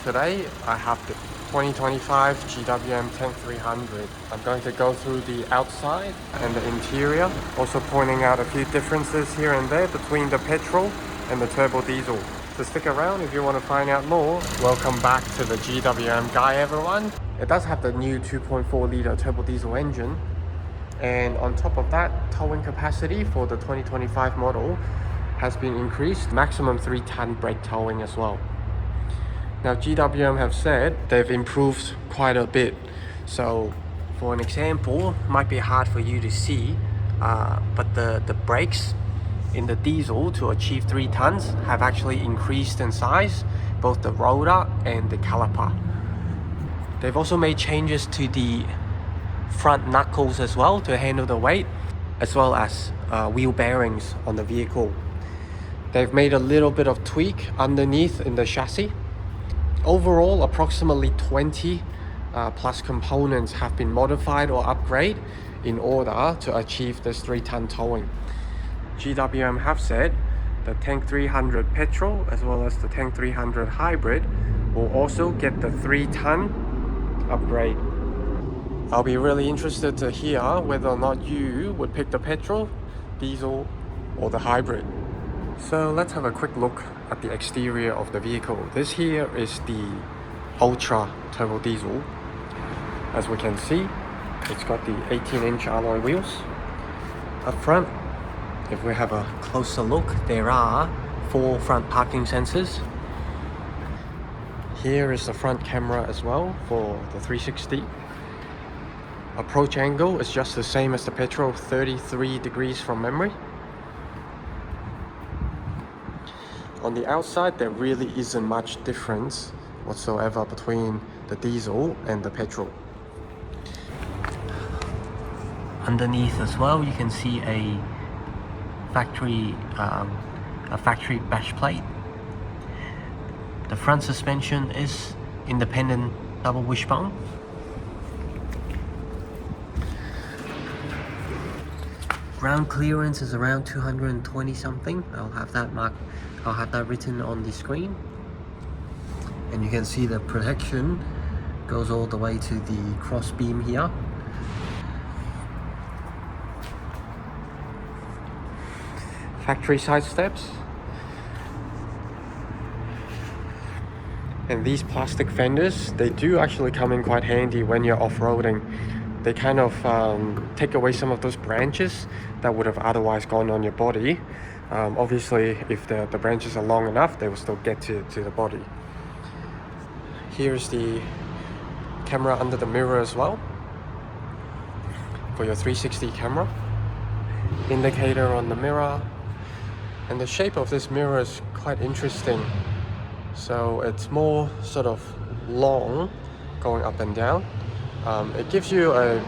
today I have the 2025 GWM Tank 300. I'm going to go through the outside and the interior, also pointing out a few differences here and there between the petrol and the turbo diesel. So stick around if you want to find out more. Welcome back to the GWM guy, everyone. It does have the new 2.4 litre turbo diesel engine, and on top of that, towing capacity for the 2025 model has been increased, maximum 3-ton brake towing as well. Now GWM have said they've improved quite a bit. So for an example, might be hard for you to see, but the brakes in the diesel to achieve 3 tons have actually increased in size, both the rotor and the caliper. They've also made changes to the front knuckles as well to handle the weight, as well as wheel bearings on the vehicle. They've made a little bit of tweak underneath in the chassis. Overall, approximately 20 plus components have been modified or upgraded in order to achieve this 3-ton towing. GWM have said the Tank 300 petrol as well as the Tank 300 hybrid will also get the 3-ton upgrade. I'll be really interested to hear whether or not you would pick the petrol, diesel or the hybrid. So let's have a quick look at the exterior of the vehicle. This here is the Ultra turbo diesel. As we can see, it's got the 18-inch alloy wheels. Up front, if we have a closer look, there are 4 front parking sensors. Here is the front camera as well for the 360. Approach angle is just the same as the petrol, 33 degrees from memory. On the outside, there really isn't much difference whatsoever between the diesel and the petrol. Underneath as well, you can see a factory bash plate. The front suspension is independent double wishbone. Ground clearance is around 220 something. I'll have that written on the screen. And you can see the protection goes all the way to the cross beam here. Factory side steps. And these plastic fenders, they do actually come in quite handy when you're off-roading. They kind of take away some of those branches that would have otherwise gone on your body. Obviously, if the branches are long enough, they will still get to the body. Here's the camera under the mirror as well for your 360 camera. Indicator on the mirror. And the shape of this mirror is quite interesting. So it's more sort of long going up and down. It gives you a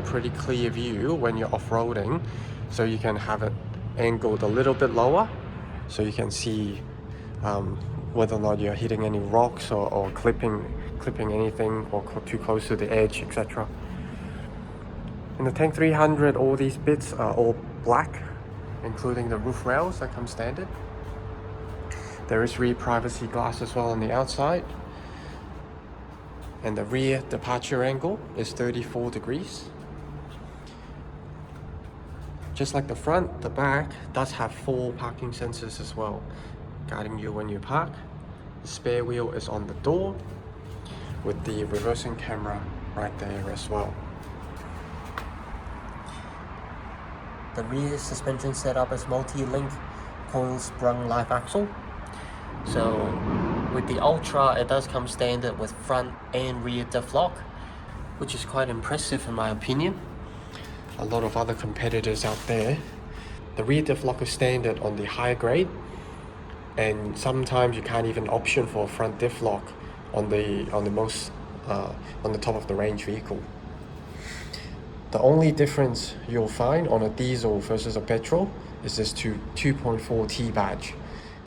pretty clear view when you're off-roading, so you can have it angled a little bit lower, so you can see whether or not you're hitting any rocks or clipping anything or too close to the edge, etc. In the Tank 300, all these bits are all black, including the roof rails that come standard. There is rear privacy glass as well on the outside. And the rear departure angle is 34 degrees. Just like the front, the back does have 4 parking sensors as well, guiding you when you park. The spare wheel is on the door with the reversing camera right there as well. The rear suspension setup is multi-link coil sprung live axle. So with the Ultra, it does come standard with front and rear diff lock, which is quite impressive in my opinion. A lot of other competitors out there, the rear diff lock is standard on the higher grade, and sometimes you can't even option for a front diff lock on the top of the range vehicle. The only difference you'll find on a diesel versus a petrol is this 2.4 T badge.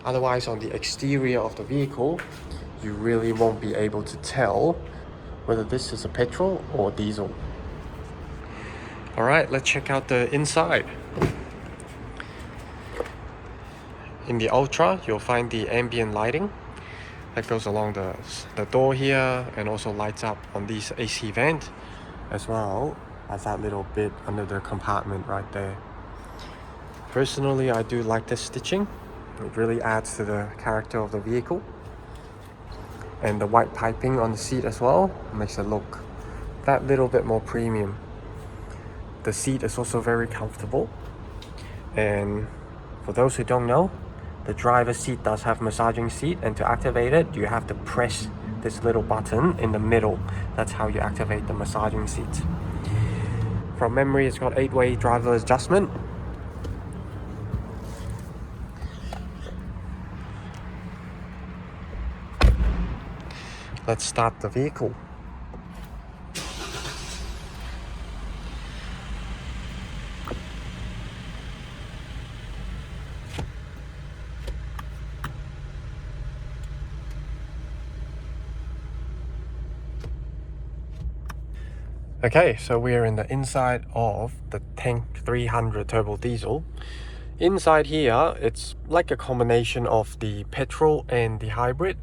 Otherwise, on the exterior of the vehicle, you really won't be able to tell whether this is a petrol or diesel. Alright, let's check out the inside. In the Ultra, you'll find the ambient lighting. that goes along the door here, and also lights up on these AC vent, as well as that little bit under the compartment right there. Personally, I do like this stitching. It really adds to the character of the vehicle. And the white piping on the seat as well makes it look that little bit more premium. The seat is also very comfortable. And for those who don't know, the driver's seat does have massaging seat, and to activate it, you have to press this little button in the middle. That's how you activate the massaging seat. From memory, it's got 8-way driver adjustment. Let's start the vehicle. Okay, so we are in the inside of the Tank 300 turbo diesel. Inside here, it's like a combination of the petrol and the hybrid.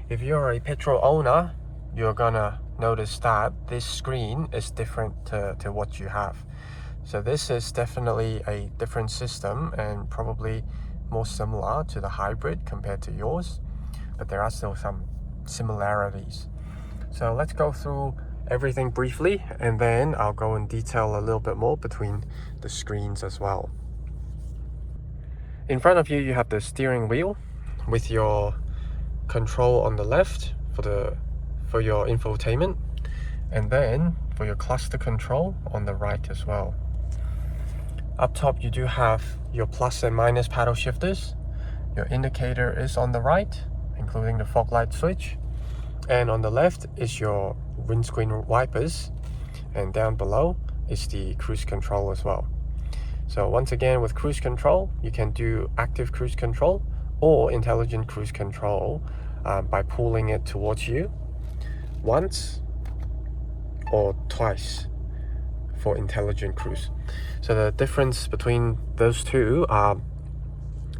If you're a petrol owner, you're gonna notice that this screen is different to what you have. So this is definitely a different system and probably more similar to the hybrid compared to yours, but there are still some similarities. So let's go through everything briefly, and then I'll go in detail a little bit more between the screens as well. In front of you, you have the steering wheel with your control on the left for your infotainment, and then for your cluster control on the right as well. Up top, you do have your plus and minus paddle shifters. Your indicator is on the right, including the fog light switch, and on the left is your windscreen wipers, and down below is the cruise control as well. So once again, with cruise control, you can do active cruise control or intelligent cruise control by pulling it towards you once or twice for intelligent cruise. So the difference between those two are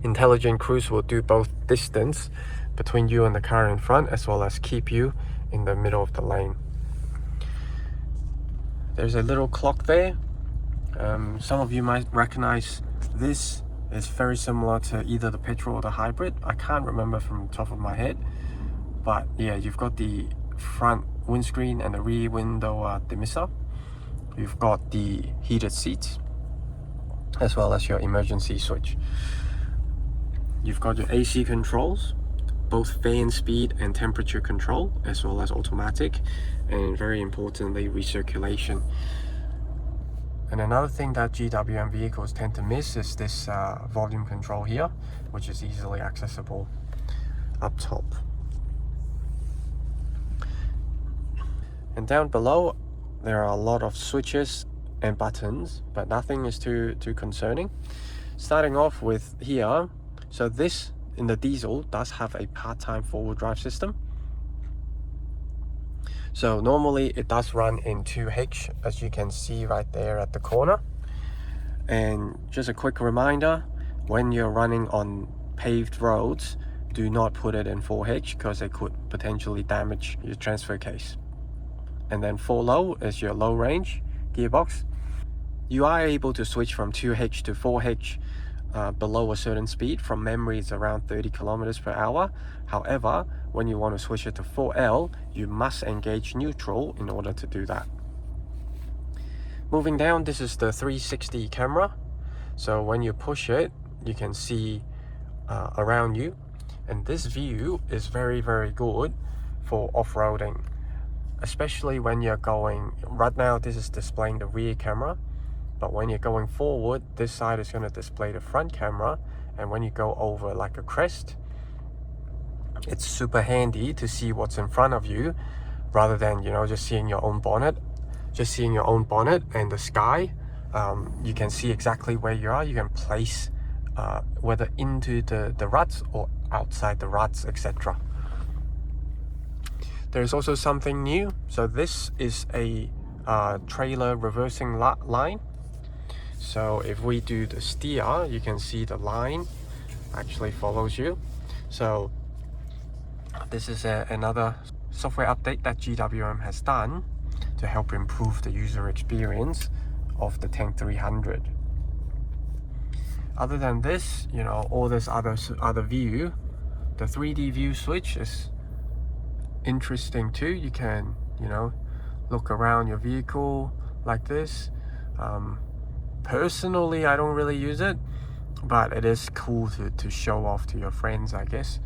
intelligent cruise will do both distance between you and the car in front, as well as keep you in the middle of the lane. There's a little clock there. Some of you might recognize this. Is very similar to either the petrol or the hybrid. I can't remember from the top of my head, but yeah, you've got the front windscreen and the rear window dismissive. You've got the heated seats, as well as your emergency switch. You've got your AC controls, both fan speed and temperature control, as well as automatic, and very importantly, recirculation. And another thing that GWM vehicles tend to miss is this volume control here, which is easily accessible up top. And down below, there are a lot of switches and buttons, but nothing is too concerning. Starting off with here, so this in the diesel does have a part-time four-wheel drive system. So normally it does run in 2H, as you can see right there at the corner. And just a quick reminder, when you're running on paved roads, do not put it in 4H because it could potentially damage your transfer case. And then 4Low is your low range gearbox. You are able to switch from 2H to 4H below a certain speed. From memory, it's around 30 kilometers per hour. However, when you want to switch it to 4L, you must engage neutral in order to do that. Moving down, this is the 360 camera. So when you push it, you can see around you. And this view is very, very good for off-roading, especially when you're going, right now this is displaying the rear camera, but when you're going forward, this side is going to display the front camera. And when you go over like a crest, it's super handy to see what's in front of you, rather than, you know, just seeing your own bonnet. Just seeing your own bonnet and the sky, you can see exactly where you are. You can place whether into the ruts or outside the ruts, etc. There's also something new. So this is a trailer reversing line. So if we do the steer, you can see the line actually follows you. So This is another software update that GWM has done to help improve the user experience of the Tank 300. Other than this, you know, all this other view, the 3D view switch is interesting too. You can, you know, look around your vehicle like this. Personally, I don't really use it, but it is cool to show off to your friends, I guess.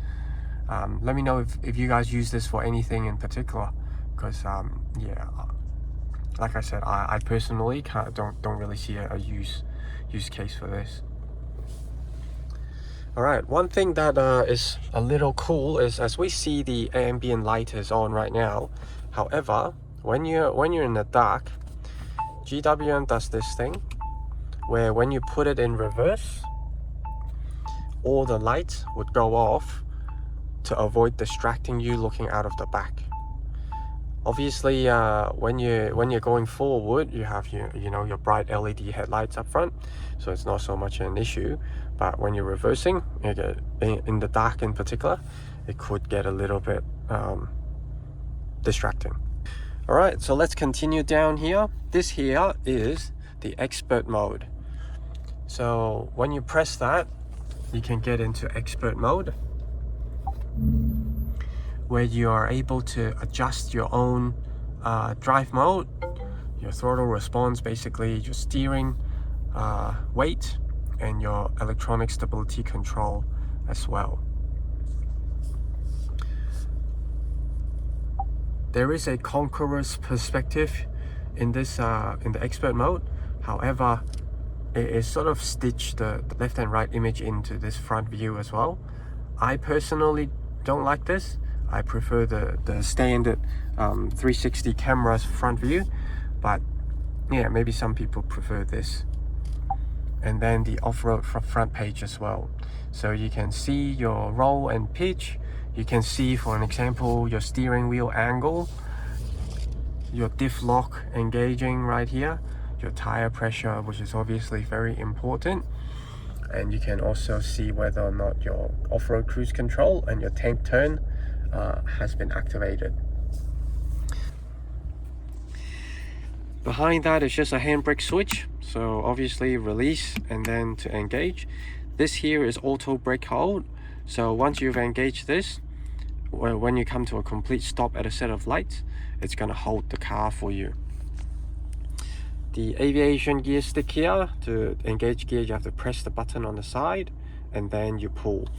Let me know if you guys use this for anything in particular, because yeah, like I said, I personally don't really see a use case for this. Alright, one thing that is a little cool is, as we see, the ambient light is on right now. However, when you're in the dark, GWM does this thing where when you put it in reverse, all the lights would go off to avoid distracting you looking out of the back. Obviously, when you're going forward, you have your bright LED headlights up front, so it's not so much an issue. But when you're reversing, in the dark in particular, it could get a little bit distracting. All right, so let's continue down here. This here is the expert mode. So when you press that, you can get into expert mode, where you are able to adjust your own drive mode, your throttle response, basically your steering weight, and your electronic stability control as well. There is a conqueror's perspective in this in the expert mode. However, it is sort of stitched the left and right image into this front view as well. I personally don't like this. I prefer the standard 360 cameras front view, but yeah, maybe some people prefer this. And then the off-road front page as well, so you can see your roll and pitch. You can see, for an example, your steering wheel angle, your diff lock engaging right here, your tire pressure, which is obviously very important, and you can also see whether or not your off-road cruise control and your tank turn has been activated. Behind that is just a handbrake switch, so obviously release and then to engage. This here is auto brake hold, so once you've engaged this, when you come to a complete stop at a set of lights, it's going to hold the car for you. The aviation gear stick here, to engage gear you have to press the button on the side and then you pull,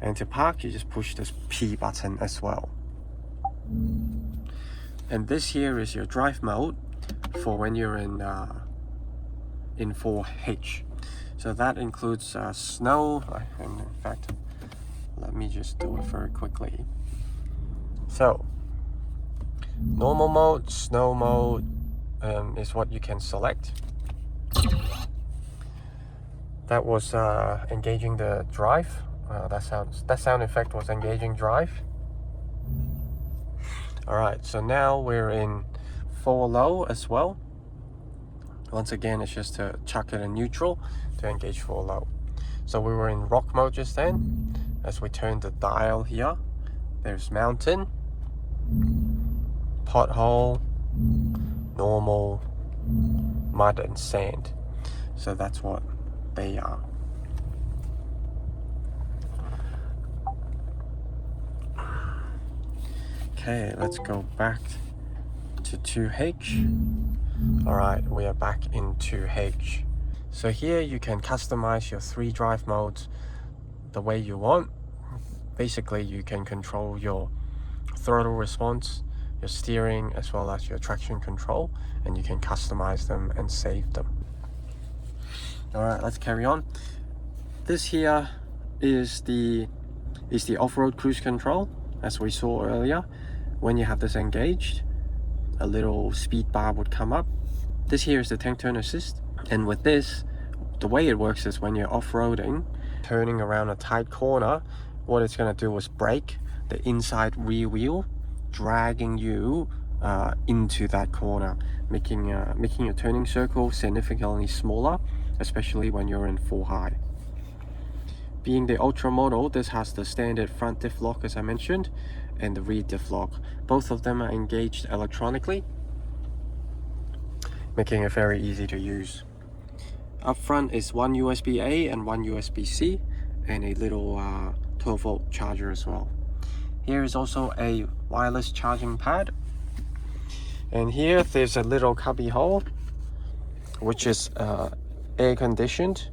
and to park you just push this P button as well. And this here is your drive mode for when you're in 4H. So that includes snow. In fact, let me just do it very quickly. So normal mode, snow mode is what you can select. That was engaging the drive. That sound effect was engaging drive. Alright, so now we're in 4 low as well. Once again, it's just to chuck it in neutral to engage 4 low. So we were in rock mode just then. As we turn the dial here, there's mountain, pothole, normal, mud and sand. So that's what they are. Okay, let's go back to 2H. Alright, we are back in 2H. So here you can customize your 3 drive modes the way you want. Basically, you can control your throttle response, your steering, as well as your traction control, and you can customize them and save them. Alright, let's carry on. This here is the off-road cruise control, as we saw earlier. When you have this engaged, a little speed bar would come up. This here is the tank turn assist, and with this, the way it works is when you're off-roading, turning around a tight corner, what it's going to do is brake the inside rear wheel, dragging you into that corner, making your turning circle significantly smaller, especially when you're in full high. Being the Ultra model, this has the standard front diff lock as I mentioned, and the rear diff lock. Both of them are engaged electronically, making it very easy to use. Up front is one USB-A and one USB-C, and a little 12-volt charger as well. Here is also a wireless charging pad, and here there's a little cubby hole which is air conditioned.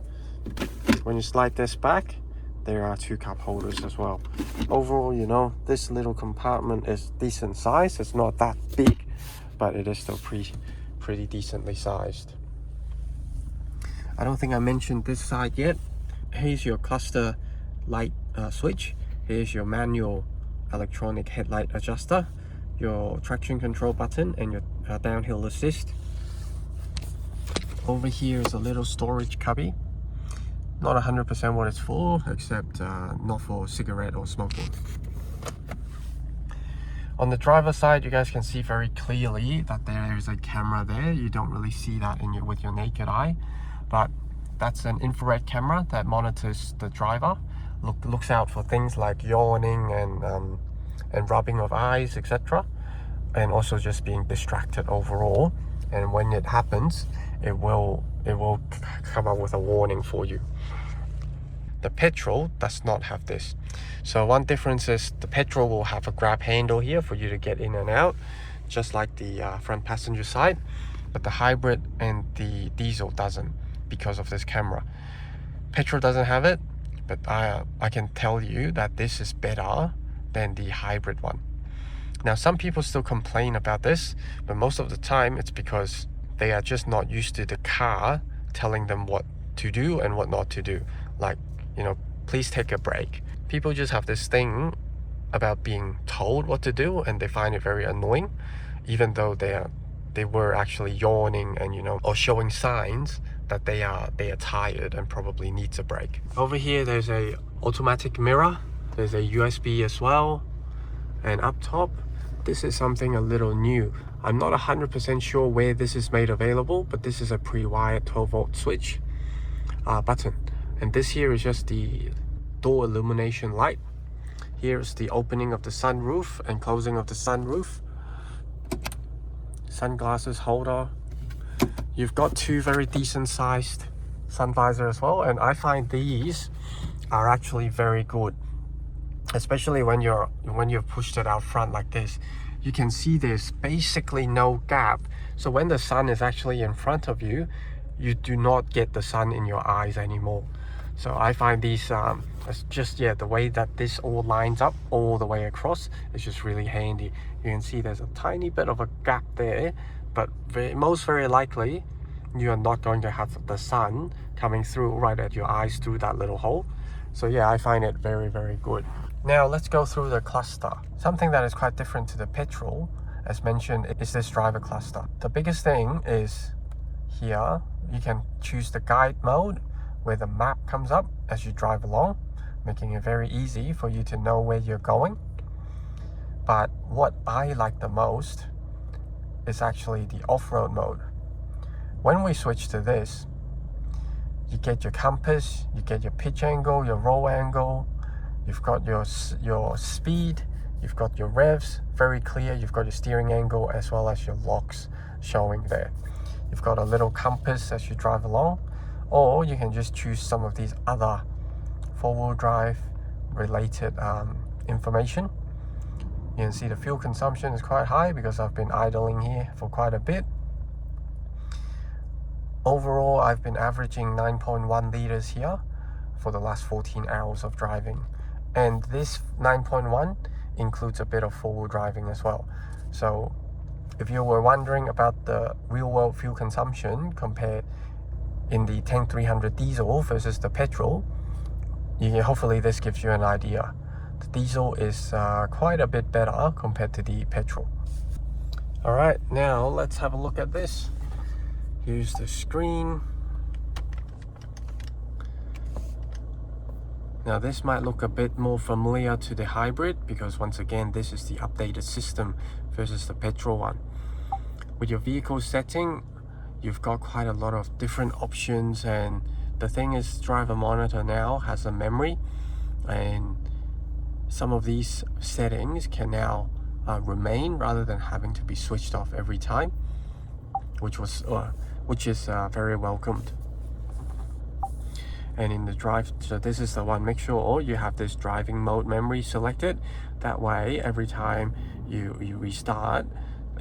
When you slide this back, there are 2 cup holders as well. Overall, you know, this little compartment is decent size. It's not that big, but it is still pretty decently sized. I don't think I mentioned this side yet. Here's your cluster light switch. Here's your manual electronic headlight adjuster, your traction control button, and your downhill assist. Over here is a little storage cubby. Not 100% what it's for, except not for cigarette or smoking. On the driver's side, you guys can see very clearly that there is a camera there. You don't really see that with your naked eye, but that's an infrared camera that monitors the driver, looks out for things like yawning and rubbing of eyes, etc., and also just being distracted overall. And when it happens, it will come up with a warning for you. The petrol does not have this. So one difference is the petrol will have a grab handle here for you to get in and out, just like the front passenger side, but the hybrid and the diesel doesn't because of this camera. Petrol doesn't have it, but I can tell you that this is better than the hybrid one. Now, some people still complain about this, but most of the time it's because they are just not used to the car telling them what to do and what not to do. Like, you know, please take a break. People just have this thing about being told what to do, and they find it very annoying, even though they were actually yawning and, you know, or showing signs that they are tired and probably needs a break. Over here there's a automatic mirror, there's a USB as well, and up top this is something a little new. I'm not 100% sure where this is made available, but this is a pre-wired 12-volt switch button. And this here is just the door illumination light. Here's the opening of the sunroof and closing of the sunroof. Sunglasses holder. You've got 2 very decent sized sun visor as well, and I find these are actually very good, especially when you've pushed it out front like this. You can see there's basically no gap, so when the sun is actually in front of you, you do not get the sun in your eyes anymore. So I find these just the way that this all lines up all the way across is just really handy. You can see there's a tiny bit of a gap there, but most very likely you are not going to have the sun coming through right at your eyes through that little hole. So yeah, I find it very, very good. Now let's go through the cluster. Something that is quite different to the petrol, as mentioned, is this driver cluster. The biggest thing is here you can choose the guide mode, where the map comes up as you drive along, making it very easy for you to know where you're going. But what I like the most is actually the off-road mode. When we switch to this, you get your compass, you get your pitch angle, your roll angle, you've got your speed, you've got your revs, very clear, you've got your steering angle as well as your locks showing there. You've got a little compass as you drive along, or you can just choose some of these other four-wheel drive related information. You can see the fuel consumption is quite high because I've been idling here for quite a bit. Overall, I've been averaging 9.1 liters here for the last 14 hours of driving. And this 9.1 includes a bit of four-wheel driving as well. So if you were wondering about the real-world fuel consumption compared in the Tank 300 diesel versus the petrol, hopefully this gives you an idea. The diesel is quite a bit better compared to the petrol. Alright, now let's have a look at this. Here's the screen. Now this might look a bit more familiar to the hybrid because once again this is the updated system versus the petrol one. With your vehicle setting, you've got quite a lot of different options, and the thing is driver monitor now has a memory, and some of these settings can now remain rather than having to be switched off every time, which is very welcomed. And in the drive, so this is the one, make sure you have this driving mode memory selected. That way, every time you restart,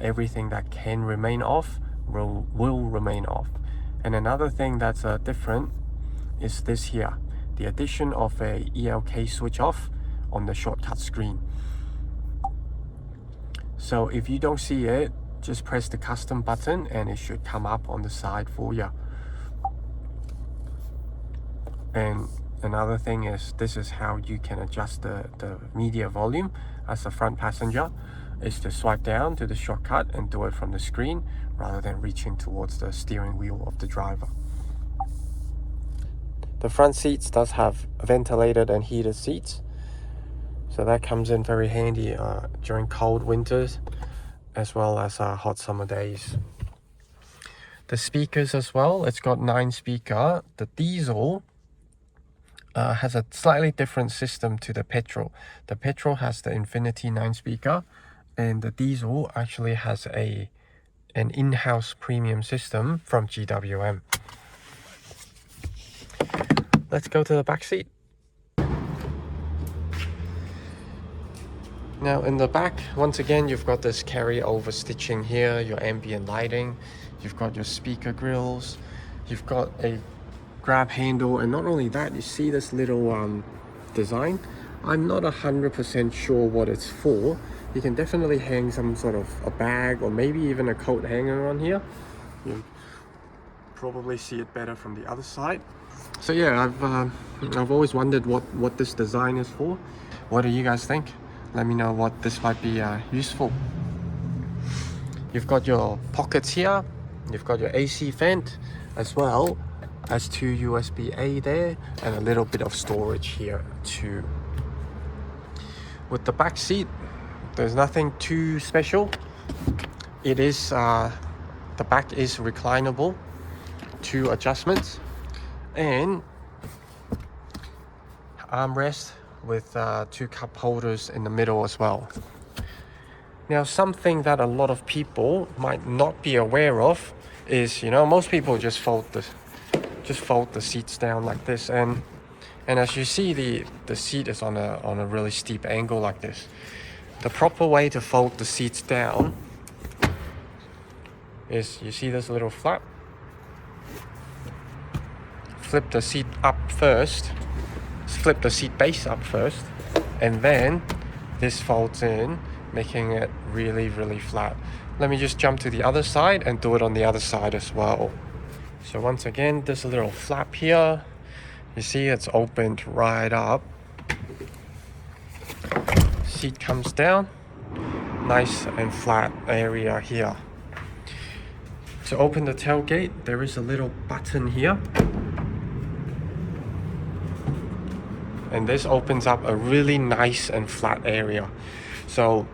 everything that can remain off will remain off. And another thing that's different is this here, the addition of a ELK switch off on the shortcut screen. So if you don't see it, just press the custom button and it should come up on the side for you. And another thing is, this is how you can adjust the media volume as a front passenger, is to swipe down to the shortcut and do it from the screen rather than reaching towards the steering wheel of the driver. The front seats does have ventilated and heated seats, so that comes in very handy during cold winters as well as hot summer days. The speakers as well, it's got 9 speaker. The diesel has a slightly different system to the petrol. The petrol has the Infinity 9 speaker, and the diesel actually has an in-house premium system from GWM. Let's go to the back seat. Now in the back, once again, you've got this carry-over stitching here, your ambient lighting, you've got your speaker grills, you've got a grab handle, and not only that, you see this little design. I'm not 100% sure what it's for. You can definitely hang some sort of a bag or maybe even a coat hanger on here. You'll probably see it better from the other side. So yeah, I've always wondered what this design is for. What do you guys think? Let me know what this might be useful. You've got your pockets here, you've got your AC vent, as well as 2 USB-A there, and a little bit of storage here too. With the back seat, there's nothing too special. It is the back is reclinable, 2 adjustments, and armrest with 2 cup holders in the middle as well. Now, something that a lot of people might not be aware of is, most people just fold the seats down like this, and as you see, the seat is on a really steep angle like this. The proper way to fold the seats down is, you see this little flap? Flip the seat up first, flip the seat base up first, and then this folds in, making it really, really flat. Let me just jump to the other side and do it on the other side as well. So once again, there's a little flap here. You see it's opened right up. Seat comes down, nice and flat area here. To open the tailgate, there is a little button here. And this opens up a really nice and flat area. So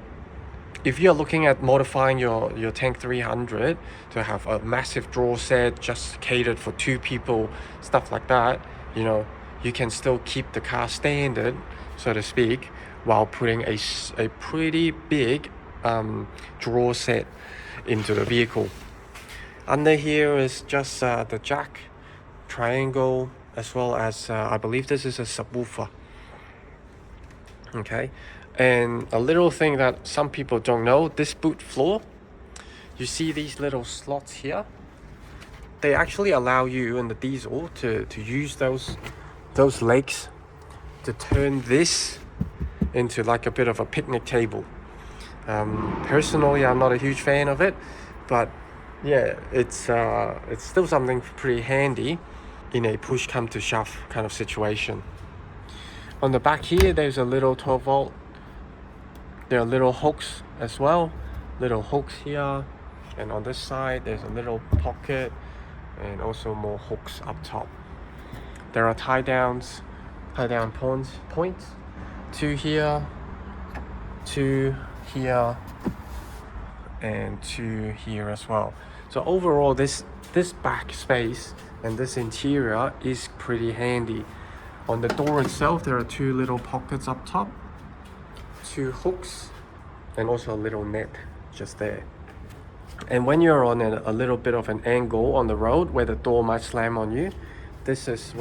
if you're looking at modifying your Tank 300 to have a massive drawer set just catered for 2 people, stuff like that, you can still keep the car standard, so to speak, while putting a pretty big drawer set into the vehicle. Under here is just the jack, triangle, as well as I believe this is a subwoofer. Okay, and a little thing that some people don't know, this boot floor, you see these little slots here? They actually allow you in the diesel to use those legs to turn this into like a bit of a picnic table. Personally, I'm not a huge fan of it, but yeah, it's still something pretty handy in a push come to shove kind of situation. On the back here, there's a little 12 volt. There are little hooks as well, little hooks here, and on this side there's a little pocket and also more hooks up top. There are tie down points, 2 here, 2 here, and 2 here as well. So overall, this back space and this interior is pretty handy. On the door itself, there are 2 little pockets up top, 2 hooks and also a little net just there. And when you're on a little bit of an angle on the road where the door might slam on you, this is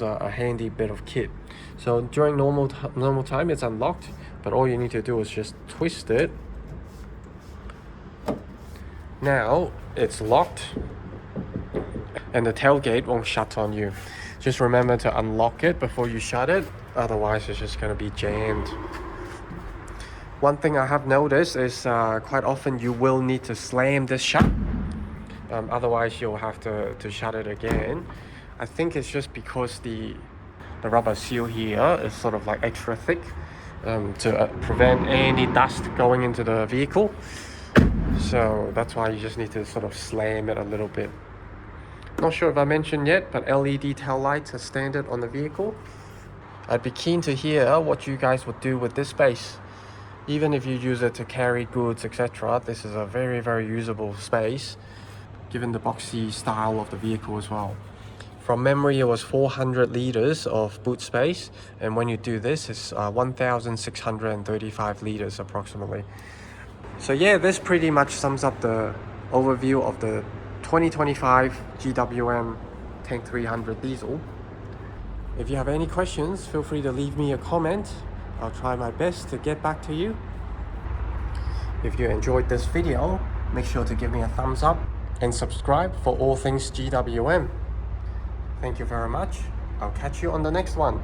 a handy bit of kit. So during normal time it's unlocked, but all you need to do is just twist it. Now it's locked and the tailgate won't shut on you. Just remember to unlock it before you shut it, otherwise it's just going to be jammed. One thing I have noticed is quite often you will need to slam this shut, otherwise you'll have to shut it again. I think it's just because the rubber seal here is sort of like extra thick to prevent any dust going into the vehicle. So that's why you just need to sort of slam it a little bit. Not sure if I mentioned yet, but LED tail lights are standard on the vehicle. I'd be keen to hear what you guys would do with this space. Even if you use it to carry goods, etc., this is a very, very usable space, given the boxy style of the vehicle as well. From memory, it was 400 liters of boot space, and when you do this, it's 1,635 liters approximately. So yeah, this pretty much sums up the overview of the 2025 GWM Tank 300 diesel. If you have any questions, feel free to leave me a comment. I'll try my best to get back to you. If you enjoyed this video, make sure to give me a thumbs up and subscribe for all things GWM. Thank you very much. I'll catch you on the next one.